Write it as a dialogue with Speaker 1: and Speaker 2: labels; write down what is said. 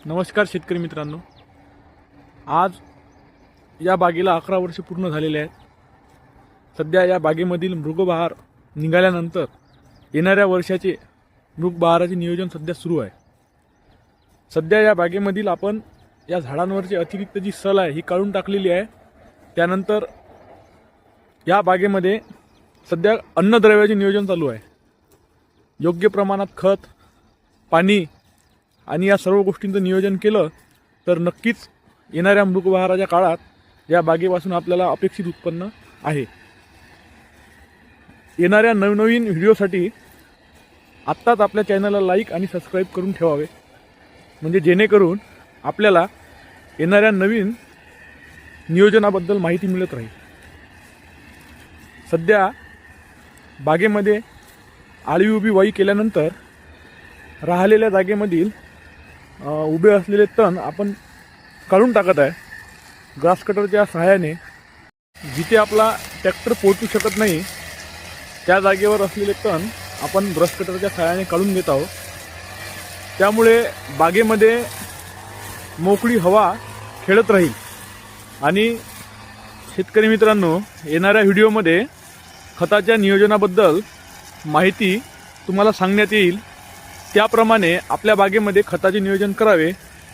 Speaker 1: नमस्कार शेतकरी मित्रांनो, आज या बागेला 11 वर्ष पूर्ण झालेले आहेत। सध्या या बागेमधील मृगबहार निघाल्यानंतर येणाऱ्या वर्षाचे मृगबहाराचे नियोजन सध्या सुरू आहे। सध्या या बागेमधील आपण या झाडांवरची अतिरिक्त जी सल आहे ही काढून टाकलेली आहे। त्यानंतर या बागेमध्ये सध्या अन्नद्रव्याचे नियोजन चालू आहे। योग्य प्रमाणात खत, पाणी आणि या सर्व गोष्टींचं नियोजन केलं तर नक्कीच येणाऱ्या मृगबहाराच्या काळात या बागेपासून आपल्याला अपेक्षित उत्पन्न आहे। येणाऱ्या नवनवीन व्हिडिओसाठी आत्ताच आपल्या चॅनलला लाईक आणि सबस्क्राईब करून ठेवावे, म्हणजे जेणेकरून आपल्याला येणाऱ्या नवीन नियोजनाबद्दल माहिती मिळत राहील। सध्या बागेमध्ये आळी उभी वाई केल्यानंतर राहिलेल्या जागेमधील उभे असलेले तण आपण काढून टाकत आहे। ग्रास कटरच्या सहाय्याने जिथे आपला ट्रॅक्टर पोहोचू शकत नाही त्या जागेवर असलेले तण आपण ब्रश कटरच्या सहाय्याने काढून घेत आहोत। त्यामुळे बागेमध्ये मोकळी हवा खेळत राहील। आणि शेतकरी मित्रांनो, येणाऱ्या व्हिडिओमध्ये खताच्या नियोजनाबद्दल माहिती तुम्हाला सांगण्यात येईल। त्याप्रमाणे आपल्या बागेमध्ये खताचे नियोजन करावे